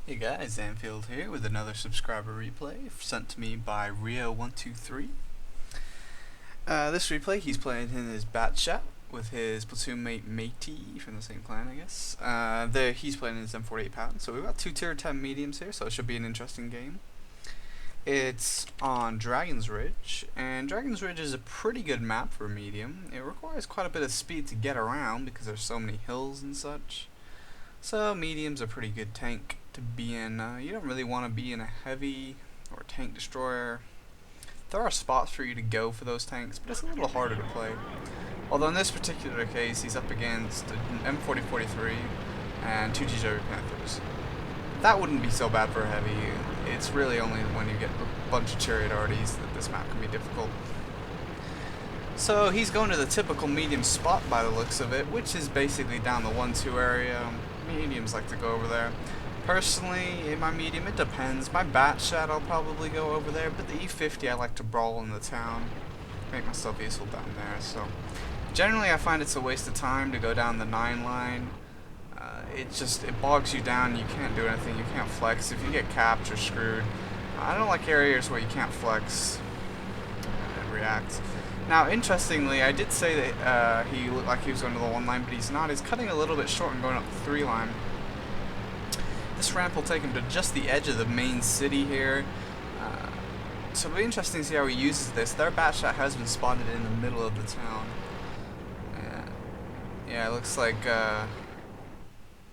Hey guys, Anfield here with another subscriber replay sent to me by Rio123. This replay, he's playing in his bat shot with his platoon mate Matey from the same clan, I guess. He's playing in his M48 pattern, so we've got two tier 10 mediums here, so it should be an interesting game. It's on Dragon's Ridge, and Dragon's Ridge is a pretty good map for a medium. It requires quite a bit of speed to get around because there's so many hills and such. So medium's a pretty good tank to be in. You don't really want to be in a heavy or tank destroyer. There are spots for you to go for those tanks, but it's a little harder to play. Although in this particular case, he's up against an M4043 and two GW Panthers. That wouldn't be so bad for a heavy. It's really only when you get a bunch of chariot arties that this map can be difficult. So he's going to the typical medium spot by the looks of it, which is basically down the 1-2 area. Mediums like to go over there. Personally, in my medium, it depends. My bat shot, I'll probably go over there, but the E50 I like to brawl in the town, make myself useful down there. So generally I find it's a waste of time to go down the 9 line. It bogs you down. You can't do anything. You can't flex. If you get capped, you're screwed. I don't like areas where you can't flex and react. Now, interestingly, I did say that he looked like he was going to the 1 line, but he's not. He's cutting a little bit short and going up the 3 line. This ramp will take him to just the edge of the main city here. So it'll be interesting to see how he uses this. Their bat shot has been spotted in the middle of the town. Yeah, it looks like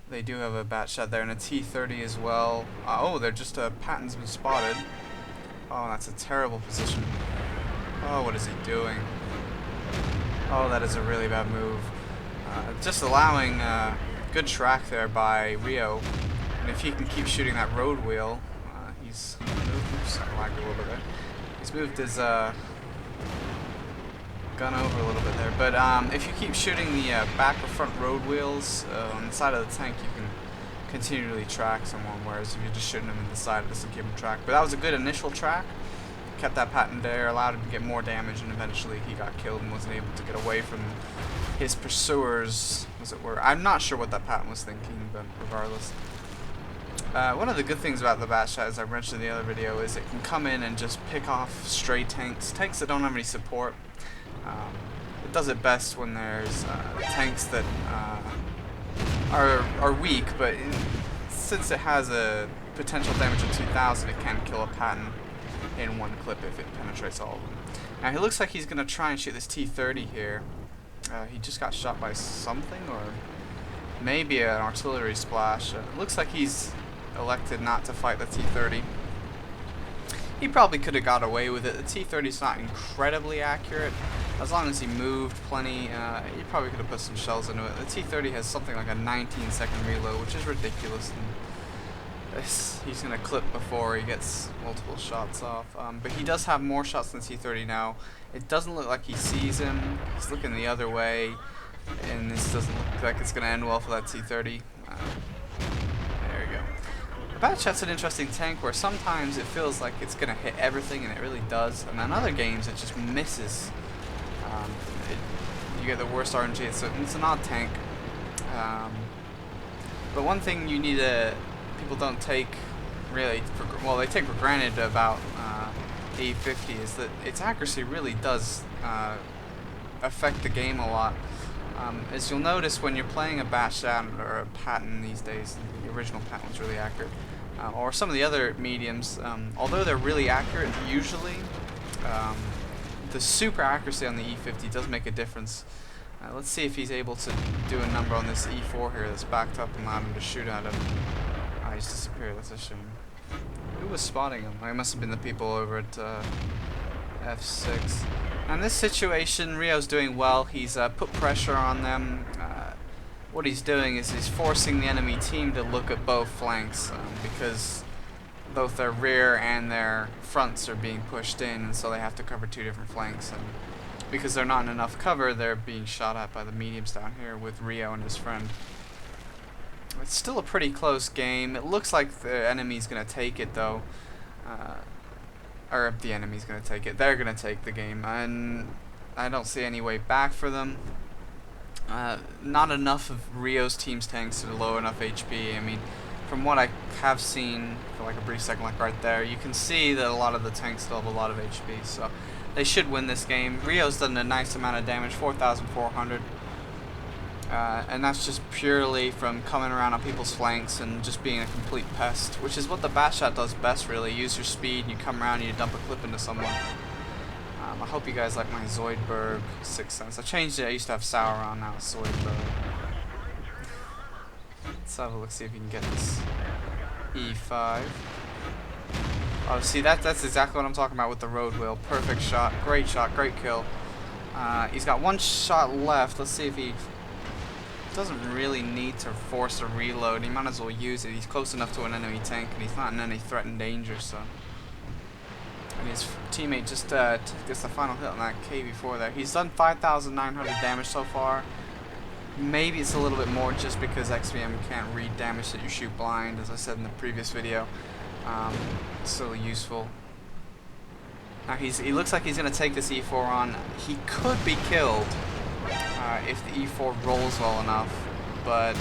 they do have a bat shot there and a T-30 as well. Oh, they're just Patton's been spotted. Oh, that's a terrible position. Oh, what is he doing? Oh, that is a really bad move. Just allowing good track there by Rio. And if he can keep shooting that road wheel, he's moved. Oops, I lagged a little bit there. He's moved his gun over a little bit there. But if you keep shooting the back or front road wheels on the side of the tank, you can continually track someone. Whereas if you're just shooting them in the side, it doesn't keep him track. But that was a good initial track. Kept that Patton there, allowed him to get more damage, and eventually he got killed and wasn't able to get away from his pursuers, as it were. I'm not sure what that Patton was thinking, but regardless. One of the good things about the bat shot, as I mentioned in the other video, is it can come in and just pick off stray tanks that don't have any support. It does it best when there's tanks that are weak, but since it has a potential damage of 2,000, it can kill a Patton in one clip if it penetrates all of them. Now he looks like he's going to try and shoot this T-30 here. He just got shot by something, or maybe an artillery splash. It looks like he's elected not to fight the T-30. He probably could have got away with it. The T-30 is not incredibly accurate. As long as he moved plenty, he probably could have put some shells into it. The T-30 has something like a 19-second reload, which is ridiculous. And he's going to clip before he gets multiple shots off. But he does have more shots than T-30 now. It doesn't look like he sees him. He's looking the other way. And this doesn't look like it's going to end well for that T-30. There we go. The bat shot's an interesting tank where sometimes it feels like it's going to hit everything, and it really does. And in other games, it just misses. You get the worst RNG. It's an odd tank. But one thing you need to... people don't take really they take for granted about the E50 is that its accuracy really does affect the game a lot. As you'll notice when you're playing a bat shot or a Patton these days, the original Patton was really accurate, or some of the other mediums, although they're really accurate usually, the super accuracy on the E50 does make a difference. Let's see if he's able to do a number on this E4 here that's backed up and allowed him to shoot at him. He's disappeared, that's a shame. Who was spotting him? It must have been the people over at F6. Now in this situation, Rio's doing well. He's put pressure on them. What he's doing is he's forcing the enemy team to look at both flanks because both their rear and their fronts are being pushed in, and so they have to cover two different flanks. And because they're not in enough cover, they're being shot at by the mediums down here with Rio and his friend. It's still a pretty close game. It looks like the enemy's going to take it, though. Or the enemy's going to take it. They're going to take the game. And I don't see any way back for them. Not enough of Rio's team's tanks to low enough HP. I mean, from what I have seen for like a brief second, like right there, you can see that a lot of the tanks still have a lot of HP, so they should win this game. Rio's done a nice amount of damage, 4,400. And that's just purely from coming around on people's flanks and just being a complete pest, which is what the Batshot does best, really. Use your speed, and you come around and you dump a clip into someone. I hope you guys like my Zoidberg 6th Sense. I changed it. I used to have Sauron, now it's Zoidberg. Let's have a look, see if you can get this E5. Oh, see, that's exactly what I'm talking about with the road wheel. Perfect shot, great kill. He's got one shot left. Let's see if he doesn't really need to force a reload. He might as well use it. He's close enough to an enemy tank, and he's not in any threatened danger, so. And his teammate just gets the final hit on that KV-4 there. He's done 5,900 damage so far. Maybe it's a little bit more just because XVM can't read damage that you shoot blind, as I said in the previous video. It's still useful. Now he looks like he's going to take this E4 on. He could be killed if the E4 rolls well enough, but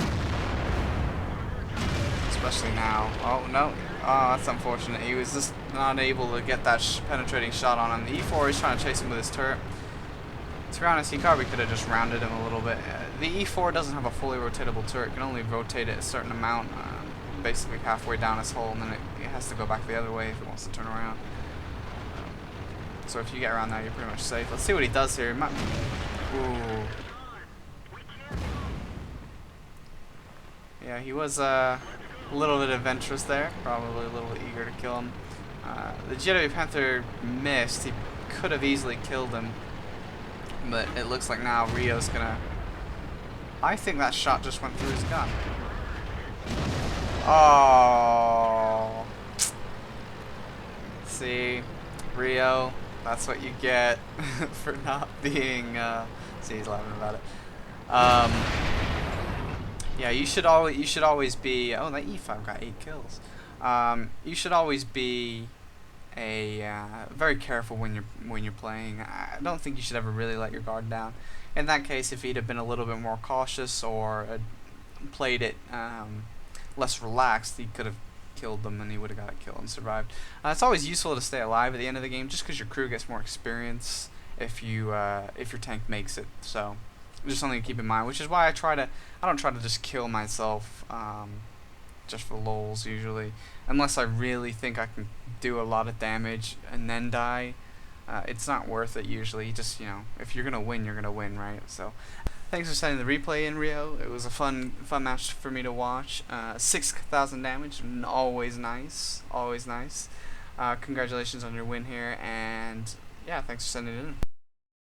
especially now. Oh no, oh, that's unfortunate. He was just not able to get that penetrating shot on him. The E4 is trying to chase him with his turret. To be honest, he probably could have just rounded him a little bit. The E4 doesn't have a fully rotatable turret. It can only rotate it a certain amount, basically halfway down its hole, and then it has to go back the other way if it wants to turn around. So if you get around there, you're pretty much safe. Let's see what he does here. He might... Ooh. Yeah, he was a little bit adventurous there. Probably a little eager to kill him. The GW Panther missed. He could have easily killed him. But it looks like now Rio's gonna... I think that shot just went through his gun. Oh. See, Rio, that's what you get for not being... see, he's laughing about it. Yeah, you should always be... Oh, that E5 got 8 kills. You should always be very careful when you're playing. I don't think you should ever really let your guard down. In that case, if he'd have been a little bit more cautious or played it less relaxed, he could have killed them and he would have got a kill and survived. It's always useful to stay alive at the end of the game, just because your crew gets more experience if your tank makes it. So just something to keep in mind. Which is why I don't try to just kill myself just for lols usually, unless I really think I can do a lot of damage and then die. It's not worth it usually. Just, if you're gonna win, you're gonna win, right? So thanks for sending the replay in, Rio. It was a fun match for me to watch. 6,000 damage, always nice, always nice. Congratulations on your win here, and yeah, thanks for sending it in.